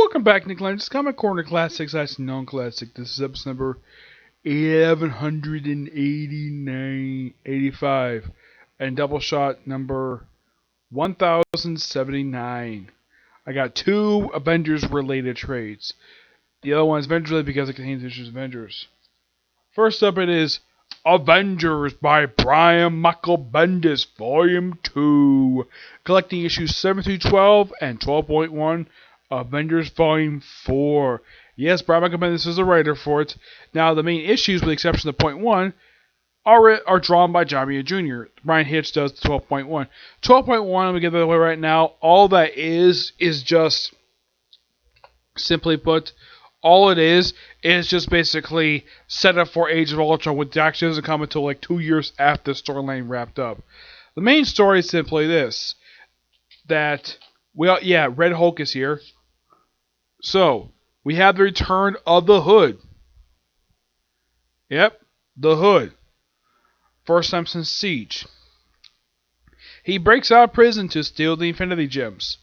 Welcome back, Nick Lenz. Comic Corner Classics, that's non-classic. This is episode number 1185, and Doubleshot number 1079. I got two Avengers-related trades. The other one is Avengers related because it contains issues of Avengers. First up, it is Avengers by Brian Michael Bendis, Volume 2, collecting issues 7 through 12 and 12.1. Avengers Volume 4. Yes, Brian Michael Bendis is the writer for it. Now, the main issues, with the exception of point 1, are drawn by John Romita Jr. Brian Hitch does 12.1. 12.1, let me get that away right now. All that is just, simply put, all it is just basically set up for Age of Ultron, which actually doesn't come until like 2 years after the storyline wrapped up. The main story is simply this: that, well, yeah, Red Hulk is here. So, we have the return of the Hood. Yep, the Hood. First time since Siege. He breaks out of prison to steal the Infinity Gems.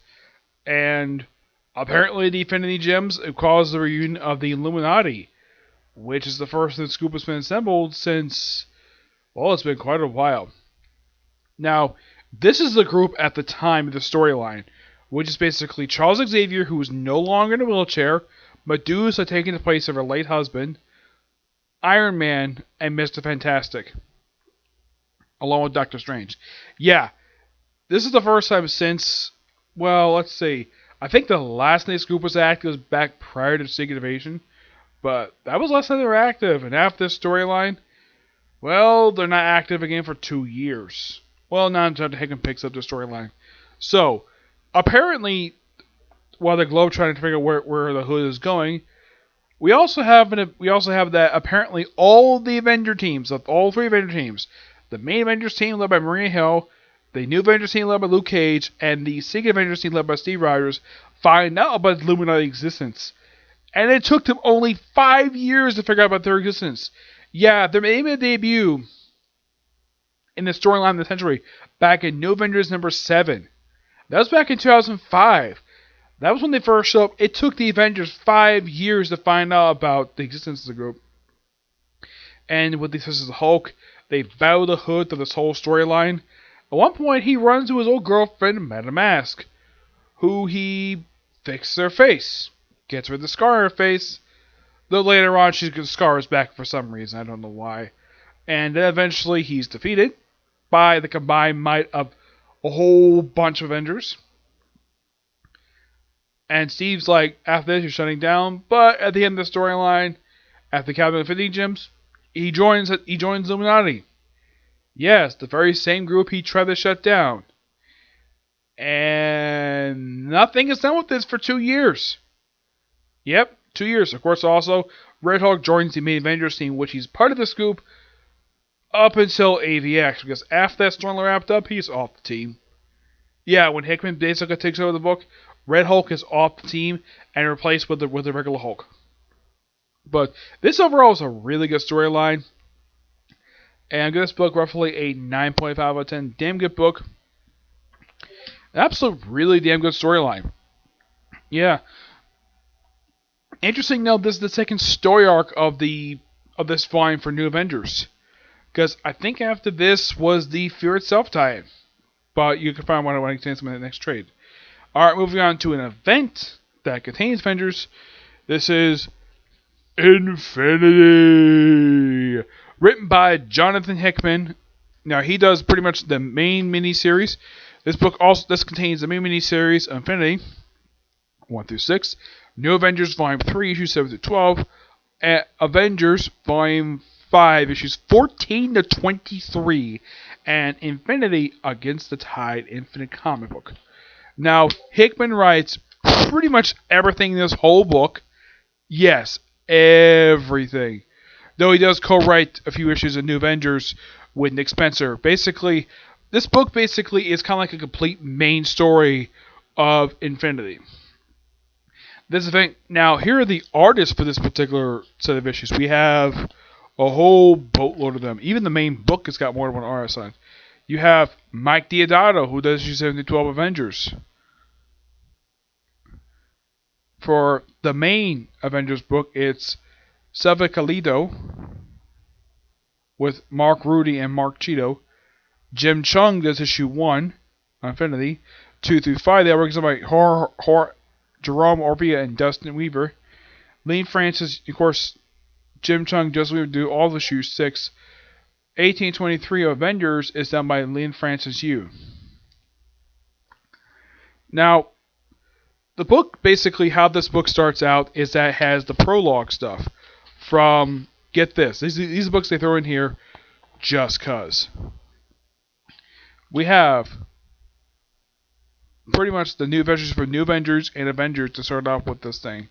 And apparently the Infinity Gems cause the reunion of the Illuminati, which is the first that Scoop has been assembled since, well, it's been quite a while. Now, this is the group at the time of the storyline, which is basically Charles Xavier, who is no longer in a wheelchair, Medusa taking the place of her late husband, Iron Man, and Mr. Fantastic, along with Doctor Strange. Yeah, this is the first time since, well, let's see, I think the last this group was active was back prior to Secret Invasion, but that was last time they were active, and after this storyline, well, they're not active again for 2 years. Well, not until Hickman picks up the storyline. So, apparently, while the Globe trying to figure out where the Hood is going, we also have that apparently all the Avenger teams, all three Avenger teams, the main Avengers team led by Maria Hill, the new Avengers team led by Luke Cage, and the Secret Avengers team led by Steve Rogers, find out about the Illuminati existence. And it took them only 5 years to figure out about their existence. Yeah, they made a debut in the storyline of the century back in New Avengers number 7. That was back in 2005. That was when they first showed up. It took the Avengers 5 years to find out about the existence of the group. And with the existence of the Hulk, they bow the Hood to this whole storyline. At one point, he runs to his old girlfriend, Madame Mask, who he fixes her face. Gets rid of the scar on her face. Though later on, she gets scars back for some reason. I don't know why. And then eventually, he's defeated by the combined might of a whole bunch of Avengers. And Steve's like, after this, you're shutting down. But at the end of the storyline, after Captain Infinity Gems, he joins Illuminati. Yes, the very same group he tried to shut down. And nothing is done with this for 2 years. Yep, 2 years. Of course, also, Red Hulk joins the main Avengers team, which he's part of the scoop up until AVX, because after that storyline wrapped up, he's off the team. Yeah, when Hickman basically takes over the book, Red Hulk is off the team and replaced with the regular Hulk. But this overall is a really good storyline. And I give this book roughly a 9.5 out of 10. Damn good book. An absolute really damn good storyline. Yeah. Interesting note, this is the second story arc of this volume for New Avengers. Because I think after this was the Fear Itself tie-in. But you can find one when I contains them in the next trade. Alright, moving on to an event that contains Avengers. This is Infinity, written by Jonathan Hickman. Now, he does pretty much the main miniseries. This contains the main miniseries of Infinity, 1 through 6, New Avengers Volume 3, issues 7 through 12, and Avengers Volume 5, issues 14 to 23, and Infinity Against the Tide Infinite comic book. Now, Hickman writes pretty much everything in this whole book. Yes, everything. Though he does co-write a few issues of New Avengers with Nick Spencer. Basically, this book basically is kind of like a complete main story of Infinity. This event, now here are the artists for this particular set of issues. We have a whole boatload of them. Even the main book has got more than one artist on. You have Mike Deodato, who does issue 7 to 12 Avengers. For the main Avengers book, it's Savicalito with Mark Rudy and Mark Cheeto. Jim Chung does issue 1, Infinity. 2 through 5, they were by Jerome Orbia and Dustin Weaver. Lean Francis, of course, Jim Chung does do all the issue 6. 1823 Avengers is done by Lean Francis Yu. Now, the book, basically how this book starts out is that it has the prologue stuff from, get this, these books they throw in here just cuz. We have pretty much the new Avengers for New Avengers and Avengers to start off with this thing.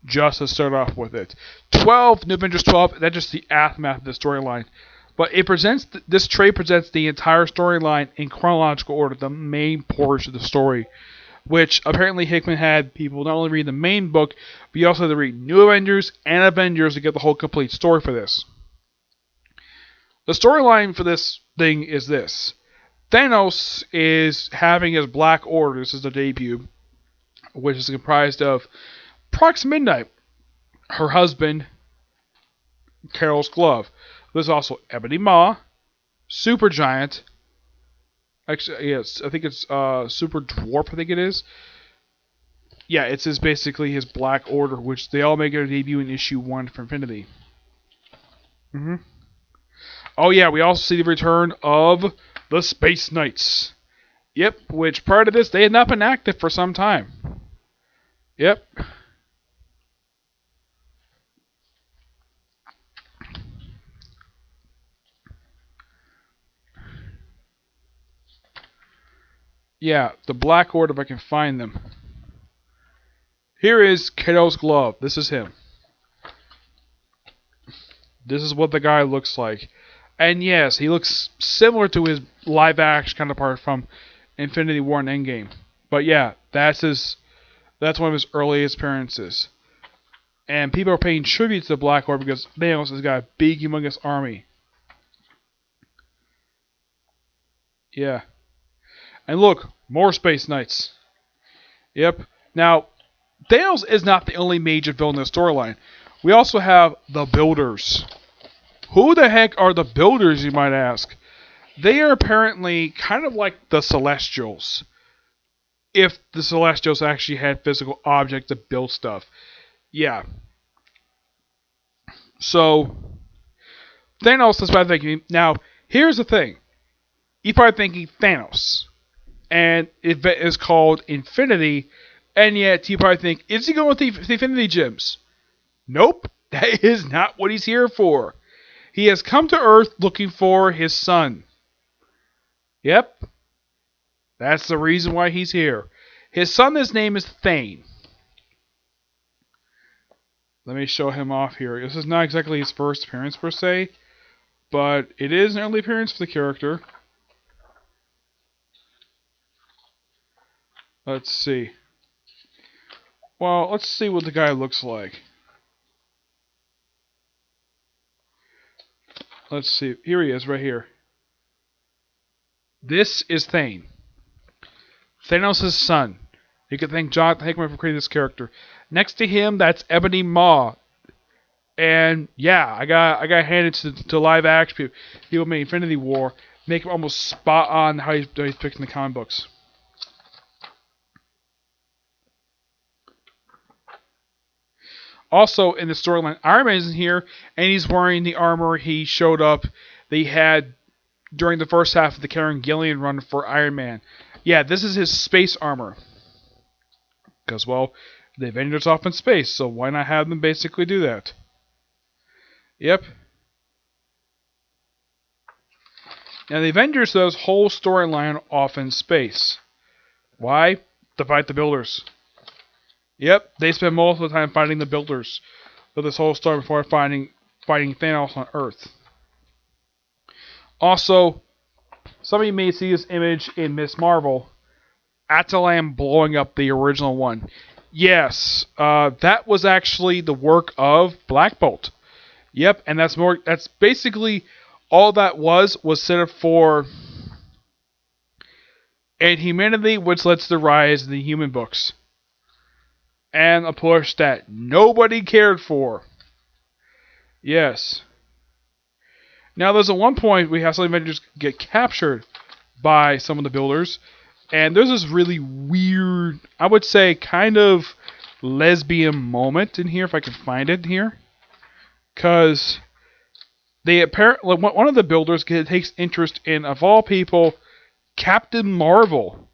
Just to start off with it. 12, New Avengers 12, that's just the aftermath of the storyline. But it presents, this trade presents the entire storyline in chronological order, the main portion of the story. Which apparently Hickman had people not only read the main book, but you also had to read New Avengers and Avengers to get the whole complete story for this. The storyline for this thing is this. Thanos is having his Black Order, this is the debut, which is comprised of Prox Midnight, her husband, Carol's Glove. There's also Ebony Maw, Supergiant, actually, yes, I think it's Super Dwarf, I think it is. Yeah, it's basically his Black Order, which they all make their debut in issue 1 for Infinity. Oh yeah, we also see the return of the Space Knights. Yep, which prior to this, they had not been active for some time. Yep. Yeah, the Black Order, if I can find them. Here is Carol's Glove. This is him. This is what the guy looks like. And yes, he looks similar to his live action counterpart from Infinity War and Endgame. But yeah, that's one of his earliest appearances. And people are paying tribute to the Black Order because Thanos has got a big, humongous army. Yeah. And look, more Space Knights. Yep. Now, Thanos is not the only major villain in the storyline. We also have the Builders. Who the heck are the Builders, you might ask? They are apparently kind of like the Celestials. If the Celestials actually had physical objects to build stuff. Yeah. So, Thanos is probably thinking, now, here's the thing. You're probably thinking Thanos. And it is called Infinity. And yet, you probably think, is he going with the Infinity Gems? Nope. That is not what he's here for. He has come to Earth looking for his son. Yep. That's the reason why he's here. His son, his name is Thane. Let me show him off here. This is not exactly his first appearance per se, but it is an early appearance for the character. Let's see. Well, let's see what the guy looks like. Let's see. Here he is, right here. This is Thane. Thanos' son. You can thank Jonathan Hickman for creating this character. Next to him, that's Ebony Maw. And yeah, I got handed to live action people made Infinity War, make him almost spot on how he's picked in the comic books. Also, in the storyline, Iron Man is in here, and he's wearing the armor he showed up that he had during the first half of the Karen Gillian run for Iron Man. Yeah, this is his space armor. Because, well, the Avengers off in space, so why not have them basically do that? Yep. Now, the Avengers does whole storyline off in space. Why? To fight the Builders. Yep, they spend most of the time fighting the Builders for this whole story before fighting Thanos on Earth. Also, some of you may see this image in Miss Marvel. Atalam blowing up the original one. Yes, that was actually the work of Black Bolt. Yep, and that's basically all that was set up for Inhumanity, which led to the rise of the Human books. and a push that nobody cared for. Yes. Now, there's at one point we have some Avengers get captured by some of the builders, and there's this really weird, I would say, kind of lesbian moment in here, if I can find it here. Because they apparently, one of the builders takes interest in, of all people, Captain Marvel.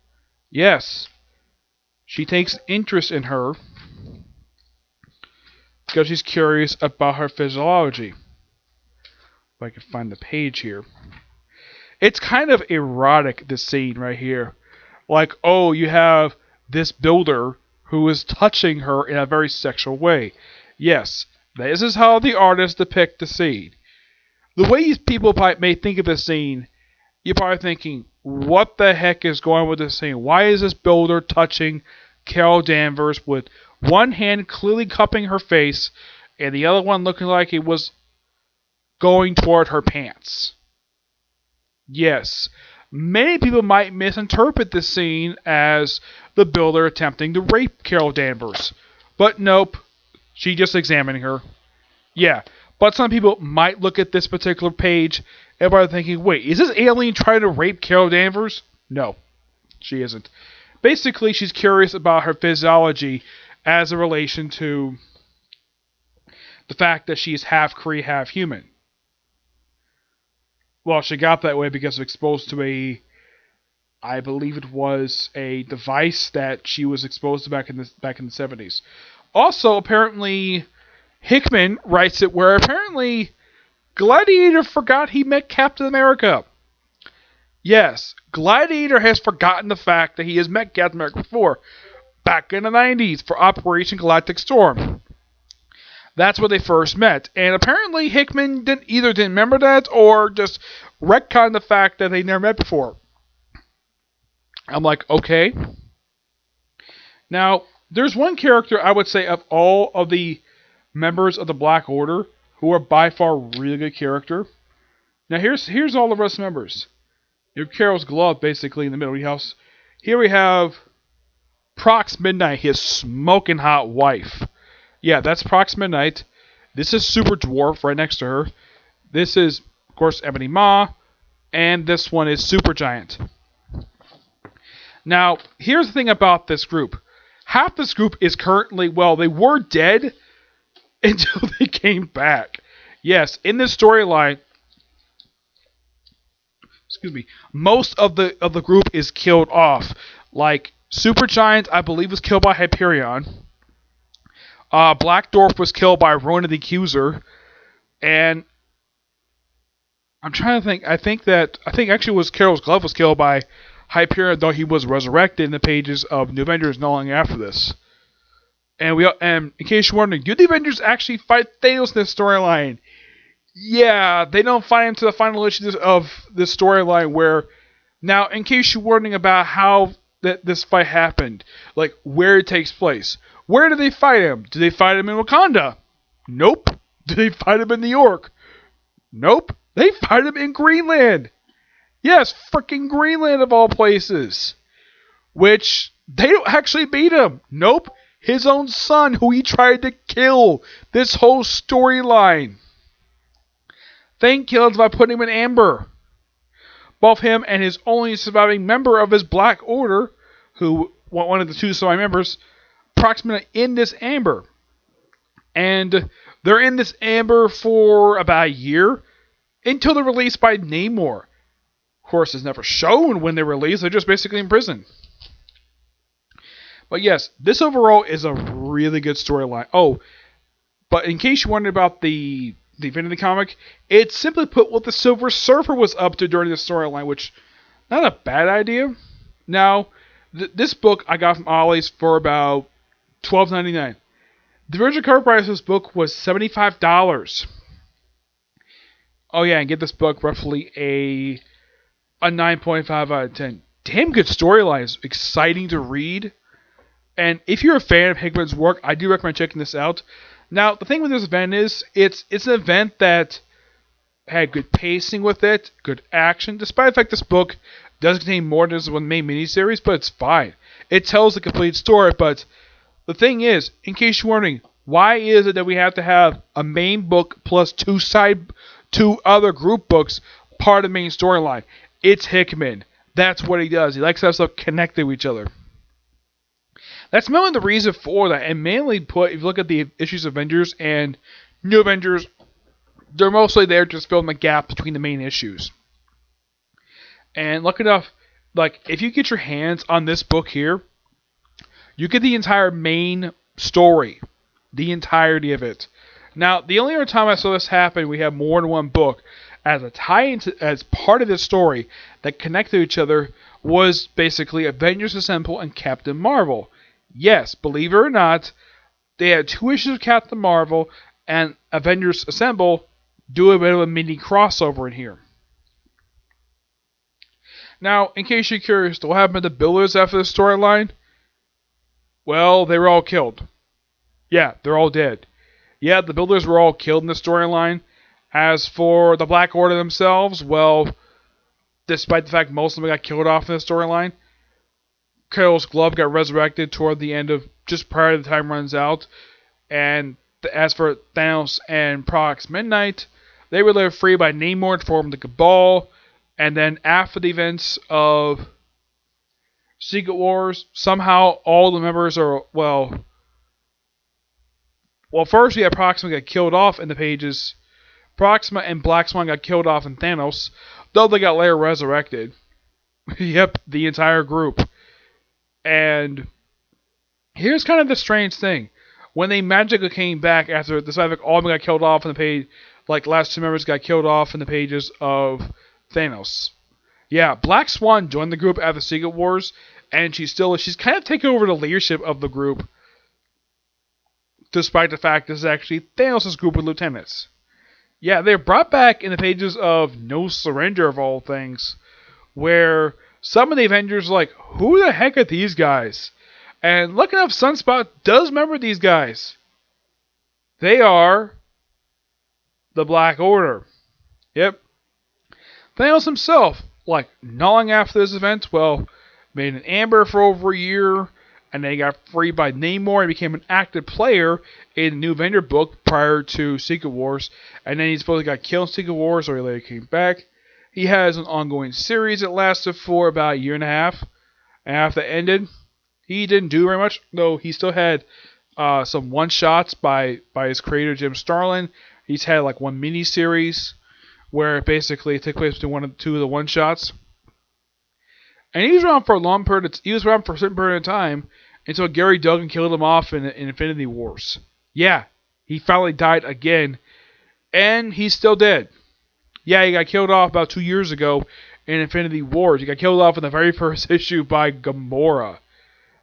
Yes. She takes interest in her because she's curious about her physiology. If I can find the page here. It's kind of erotic, this scene right here. Like, oh, you have this builder who is touching her in a very sexual way. Yes, this is how the artists depict the scene. The way people may think of this scene, you're probably thinking, what the heck is going on with this scene? Why is this builder touching Carol Danvers with one hand clearly cupping her face and the other one looking like it was going toward her pants? Yes, many people might misinterpret this scene as the builder attempting to rape Carol Danvers. But nope, she's just examining her. Yeah, but some people might look at this particular page and are thinking, wait, is this alien trying to rape Carol Danvers? No, she isn't. Basically, she's curious about her physiology as a relation to the fact that she's half Kree, half human. Well, she got that way because of exposed to I believe it was a device that she was exposed to back in the 70s. Also, apparently, Hickman writes it where apparently Gladiator forgot he met Captain America. Yes, Gladiator has forgotten the fact that he has met Captain America before, back in the 90s for Operation Galactic Storm. That's where they first met. And apparently Hickman didn't remember that or just retconned the fact that they never met before. I'm like, okay. Now, there's one character I would say of all of the members of the Black Order who are by far a really good character. Now, here's all the rest of the members. You have Carol's glove basically in the middle of the house. Here we have Prox Midnight, his smoking hot wife. Yeah, that's Prox Midnight. This is Super Dwarf right next to her. This is, of course, Ebony Maw. And this one is Super Giant. Now, here's the thing about this group. Half this group is currently, well, they were dead until they came back. Yes, in this storyline, most of the group is killed off. Like, Super Giant, I believe, was killed by Hyperion. Black Dwarf was killed by Ronan the Accuser. And I'm trying to think. I think actually was Carol's glove was killed by Hyperion, though he was resurrected in the pages of New Avengers not long after this. And in case you're wondering, do the Avengers actually fight Thanos in this storyline? Yeah, they don't fight him to the final issues of this storyline where... Now, in case you're wondering about how this fight happened, like where it takes place, where do they fight him? Do they fight him in Wakanda? Nope. Do they fight him in New York? Nope. They fight him in Greenland. Yes, freaking Greenland of all places. Which, they don't actually beat him. Nope. His own son, who he tried to kill this whole storyline. They killed him by putting him in amber. Both him and his only surviving member of his Black Order, who, one of the two surviving members, approximately in this amber. And they're in this amber for about a year, until they're released by Namor. Of course, it's never shown when they're released, they're just basically in prison. But yes, this overall is a really good storyline. Oh, but in case you wondered about the Infinity comic, it's simply put what the Silver Surfer was up to during the storyline, which, not a bad idea. Now, this book I got from Ollie's for about $12.99. The original cover price of this book was $75. Oh yeah, and get this book roughly a 9.5 out of 10. Damn good storylines, exciting to read. And if you're a fan of Hickman's work, I do recommend checking this out. Now, the thing with this event is, it's an event that had good pacing with it, good action, despite the fact this book does contain more than this one main miniseries, but it's fine. It tells a complete story, but the thing is, in case you're wondering, why is it that we have to have a main book plus two other group books part of the main storyline? It's Hickman. That's what he does. He likes to have stuff connected to each other. That's mainly the reason for that, and mainly if you look at the issues of Avengers and New Avengers, they're mostly there to just fill in the gap between the main issues. And lucky enough, like, if you get your hands on this book here, you get the entire main story. The entirety of it. Now, the only other time I saw this happen, we have more than one book as a tie-in as part of this story that connect to each other, was basically Avengers Assemble and Captain Marvel. Yes, believe it or not, they had 2 issues of Captain Marvel and Avengers Assemble do a bit of a mini crossover in here. Now, in case you're curious, what happened to the Builders after the storyline? Well, they were all killed. Yeah, they're all dead. Yeah, the Builders were all killed in the storyline. As for the Black Order themselves, well, despite the fact most of them got killed off in the storyline, Carol's glove got resurrected toward the end of, just prior to the time runs out. And as for Thanos and Prox Midnight, they were left free by Namor to form the Cabal. And then after the events of Secret Wars, somehow all the members are, well, first we had Proxima get killed off in the pages. Proxima and Black Swan got killed off in Thanos, though they got later resurrected. Yep, the entire group. And here's kind of the strange thing. When they magically came back after the side, all of them got killed off in the page, like the last 2 members got killed off in the pages of Thanos. Yeah, Black Swan joined the group after Secret Wars, and she's kind of taken over the leadership of the group, despite the fact this is actually Thanos' group of lieutenants. Yeah, they're brought back in the pages of No Surrender, of all things, where some of the Avengers are like, who the heck are these guys? And looking up, Sunspot does remember these guys. They are the Black Order. Yep. Thanos himself, like, not long after this event, well, made an amber for over a year, and then he got freed by Namor and became an active player in the New Avenger book prior to Secret Wars, and then he supposedly got killed in Secret Wars, or he later came back. He has an ongoing series that lasted for about a year and a half, and after that ended, he didn't do very much, though he still had some one-shots by his creator, Jim Starlin. He's had like one mini-series where basically it took place between 1 and 2 of the one-shots. And he was around for a certain period of time until Gary Duggan killed him off in Infinity Wars. Yeah, he finally died again, and he's still dead. Yeah, he got killed off about 2 years ago in Infinity Wars. He got killed off in the very first issue by Gamora.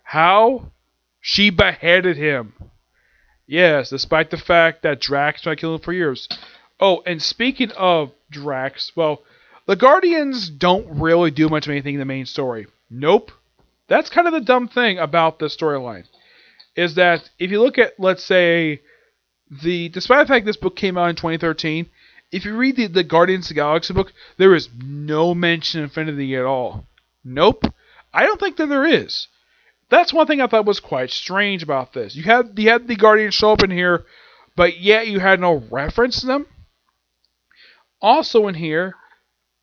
How? She beheaded him. Yes, despite the fact that Drax tried to kill him for years. Oh, and speaking of Drax, well, the Guardians don't really do much of anything in the main story. Nope. That's kind of the dumb thing about this storyline. Is that if you look at, let's say, despite the fact this book came out in 2013, if you read the Guardians of the Galaxy book, there is no mention of Infinity at all. Nope. I don't think that there is. That's one thing I thought was quite strange about this. You had the Guardians show up in here, but yet you had no reference to them. Also in here,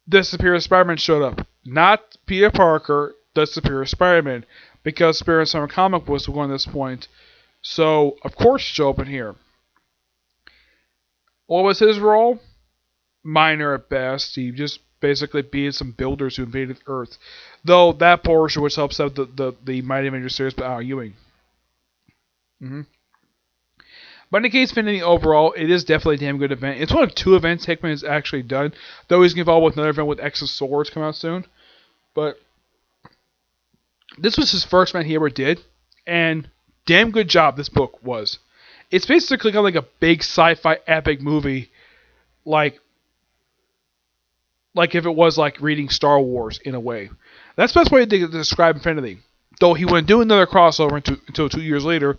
the Superior Spider-Man showed up. Not Peter Parker, the Superior Spider-Man, because Superior Spider-Man comic was going at this point. So, of course, show up in here. What was his role? Minor at best. He just basically beat some builders who invaded Earth. Though that portion which helps out the Mighty Avengers series by Al Ewing. But in the case of Infinity overall, it is definitely a damn good event. It's one of 2 events Hickman has actually done, though he's involved with another event with X of Swords coming out soon. But this was his first event he ever did, and damn good job this book was. It's basically kind of like a big sci-fi epic movie, like if it was like reading Star Wars in a way. That's the best way to describe Infinity. Though he wouldn't do another crossover until 2 years later,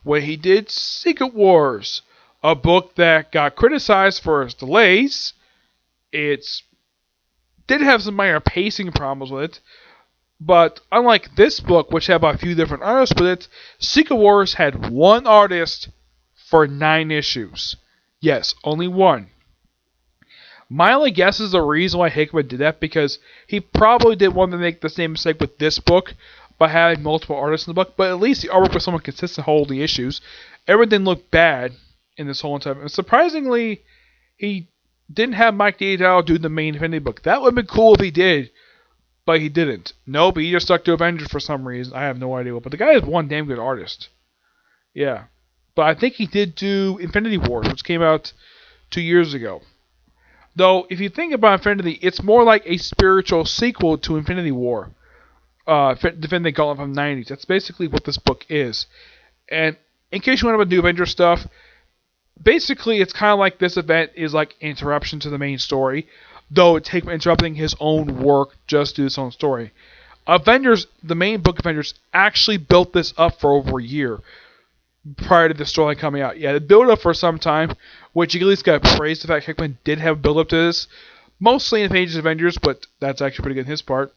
when he did Secret Wars, a book that got criticized for its delays. It did have some minor pacing problems with it, But unlike this book, which had a few different artists with it, Secret Wars had one artist for 9 issues. Yes, only one. My only guess is the reason why Hickman did that because he probably didn't want to make the same mistake with this book by having multiple artists in the book, but at least the artwork was somewhat consistent holding the issues. Everything looked bad in this whole time. And surprisingly, he didn't have Mike Deodato do the main Infinity book. That would have been cool if he did, but he didn't. Nope, he just stuck to Avengers for some reason. I have no idea what. But the guy is one damn good artist. Yeah. But I think he did do Infinity Wars, which came out 2 years ago. Though, if you think about Infinity, it's more like a spiritual sequel to Infinity War. Defending Gauntlet from the 90s. That's basically what this book is. And in case you want to do Avengers stuff, basically it's kind of like this event is like interruption to the main story, though it takes interrupting his own work just to do its own story. Avengers, the main book Avengers, actually built this up for over a year prior to the story coming out. Yeah, it built up for some time, which you at least got to praise the fact Hickman did have build up to this, mostly in Pages Avengers, but that's actually pretty good in his part.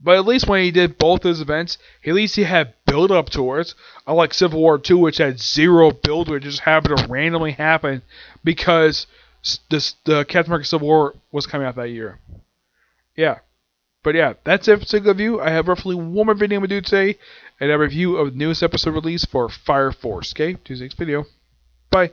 But at least when he did both those events, at least he had build up towards. Unlike Civil War 2, which had zero build, it just happened to randomly happen because the Captain America Civil War was coming out that year. Yeah. But yeah, that's it for Single Review. I have roughly one more video I'm going to do today, and a review of the newest episode release for Fire Force. Okay, Tuesday's video. Bye.